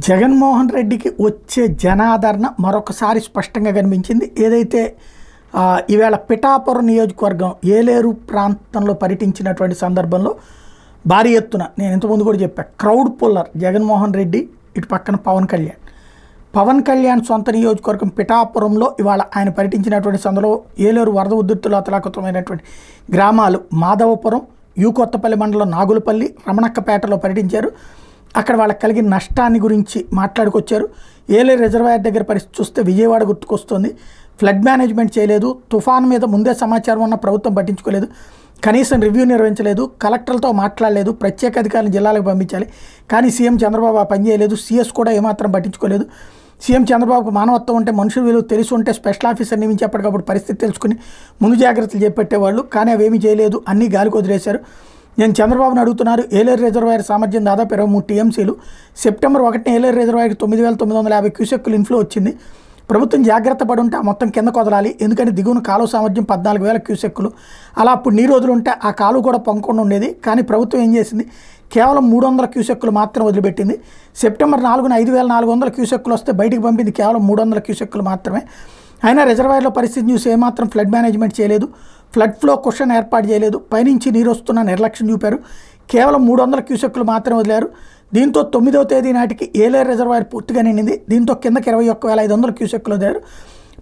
జగన్మోహన్ రెడ్డికి వచ్చే జనాదరణ మరొకసారి స్పష్టంగా కనిపించింది. ఏదైతే ఈవేళ పిఠాపురం నియోజకవర్గం ఏలేరు ప్రాంతంలో పర్యటించినటువంటి సందర్భంలో భారీ ఎత్తున నేను ఇంతకుముందు కూడా చెప్పా, క్రౌడ్ పుల్లర్ జగన్మోహన్ రెడ్డి, ఇటు పక్కన పవన్ కళ్యాణ్ సొంత నియోజకవర్గం పిఠాపురంలో ఇవాళ ఆయన పర్యటించినటువంటి సందర్భంలో ఏలేరు వరద ఉధృతిలో అతలాకుతమైనటువంటి గ్రామాలు మాధవపురం, కొత్తపల్లి మండలం నాగులపల్లి, రమణక్కపేటలో పర్యటించారు. అక్కడ వాళ్ళకి కలిగిన నష్టాన్ని గురించి మాట్లాడుకొచ్చారు. ఏలేరు రిజర్వాయర్ దగ్గర పరిస్థితి చూస్తే విజయవాడ గుర్తుకొస్తుంది. ఫ్లడ్ మేనేజ్మెంట్ చేయలేదు, తుఫాను మీద ముందే సమాచారం ఉన్న ప్రభుత్వం పట్టించుకోలేదు, కనీసం రివ్యూ నిర్వహించలేదు, కలెక్టర్లతో మాట్లాడలేదు, ప్రత్యేక అధికారులను జిల్లాలకు పంపించాలి, కానీ సీఎం చంద్రబాబు ఆ పని చేయలేదు. సీఎస్ కూడా ఏమాత్రం పట్టించుకోలేదు. సీఎం చంద్రబాబుకు మానవత్వం ఉంటే, మనుషుల విలువ తెలిసి ఉంటే స్పెషల్ ఆఫీసర్ నియమించి ఎప్పటికప్పుడు పరిస్థితి తెలుసుకుని ముందు జాగ్రత్తలు చేపట్టేవాళ్ళు, కానీ అవేమీ చేయలేదు, అన్నీ గాలికి వదిలేశారు. నేను చంద్రబాబుని అడుగుతున్నారు, ఏలేరు రిజర్వాయర్ సామర్థ్యం దాదాపు 23 టీఎంసీలు. సెప్టెంబర్ 1న ఏలేరు రిజర్వాయర్కి 9,950 క్యూసెక్కులు ఇన్ఫ్లో వచ్చింది. ప్రభుత్వం జాగ్రత్త పడి ఉంటే ఆ మొత్తం కిందకు వదలాలి, ఎందుకంటే దిగువన కాలువ సామర్థ్యం 14,000 క్యూసెక్కులు. అలా అప్పుడు నీరు వదులుంటే ఆ కాలువ కూడా పొంగకుండా ఉండేది. కానీ ప్రభుత్వం ఏం చేసింది, కేవలం 300 క్యూసెక్కులు మాత్రం వదిలిపెట్టింది. సెప్టెంబర్ 4న 5,400 క్యూసెక్కులు వస్తే బయటికి పంపింది కేవలం 300 క్యూసెక్కులు మాత్రమే. అయినా రిజర్వాయర్లో పరిస్థితి చూసి ఏమాత్రం ఫ్లడ్ మేనేజ్మెంట్ చేయలేదు, ఫ్లడ్ ఫ్లో క్వశ్చన్ ఏర్పాటు చేయలేదు, పైనుంచి నీరు వస్తున్న నిర్లక్ష్యం చూపారు. కేవలం 300 క్యూసెక్కులు మాత్రమే వదిలారు. దీంతో 9వ తేదీ నాటికి ఏలేరు రిజర్వాయర్ పూర్తిగా నిండింది. దీంతో కిందకి 21,500 క్యూసెక్కులు వదిలారు.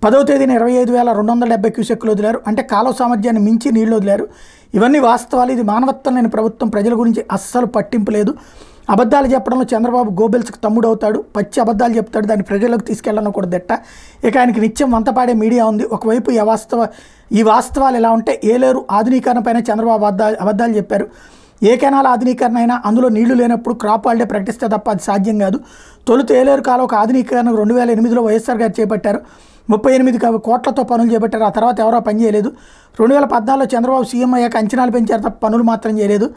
10వ తేదీన 25,270 క్యూసెక్కులు వదిలారు. అంటే కాలువ సామర్థ్యాన్ని మించి నీళ్లు వదిలారు. ఇవన్నీ వాస్తవాలు. ఇది మానవత్వం లేని ప్రభుత్వం, ప్రజల గురించి అస్సలు పట్టింపు లేదు. అబద్ధాలు చెప్పడంలో చంద్రబాబు గోబెల్స్కి తమ్ముడు అవుతాడు, పచ్చి అబద్ధాలు చెప్తాడు, దాన్ని ప్రజలకు తీసుకెళ్లడం కూడా దిట్ట. ఇక ఆయనకి నిత్యం వంతపాడే మీడియా ఉంది. ఒకవైపు ఈ వాస్తవాలు ఎలా ఉంటే, ఏలేరు ఆధునీకరణ పైన చంద్రబాబు అబద్ధాలు చెప్పారు. ఏ కెనాల్ ఆధునీకరణ అయినా అందులో నీళ్లు లేనప్పుడు క్రాప్ హాలిడే ప్రకటిస్తే తప్ప అది సాధ్యం కాదు. తొలుత ఏలేరు కాలువకు ఆధునీకరణ 2008లో వైఎస్ఆర్ గారు చేపట్టారు. 38 కోట్లతో పనులు చేపట్టారు. ఆ తర్వాత ఎవరో పని చేయలేదు. 2014లో చంద్రబాబు సీఎం అయ్యాక అంచనాలు పెంచారు తప్ప పనులు మాత్రం చేయలేదు.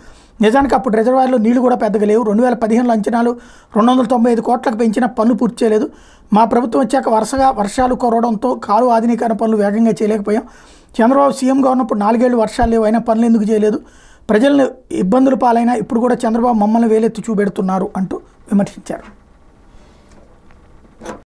నిజానికి అప్పుడు రిజర్వాయర్లో నీళ్లు కూడా పెద్దగా లేవు. 2015లో అంచనాలు 295 కోట్లకు పెంచిన పనులు పూర్తి చేయలేదు. మా ప్రభుత్వం వచ్చాక వరుసగా వర్షాలు కురవడంతో కాలువ ఆధునీకరణ పనులు వేగంగా చేయలేకపోయాం. చంద్రబాబు సీఎంగా ఉన్నప్పుడు 4 ఏళ్ళు వర్షాలు లేవు, అయినా పనులు ఎందుకు చేయలేదు? ప్రజలను ఇబ్బందులు పాలైనా ఇప్పుడు కూడా చంద్రబాబు మమ్మల్ని వేలెత్తి చూపెడుతున్నారు అంటూ విమర్శించారు.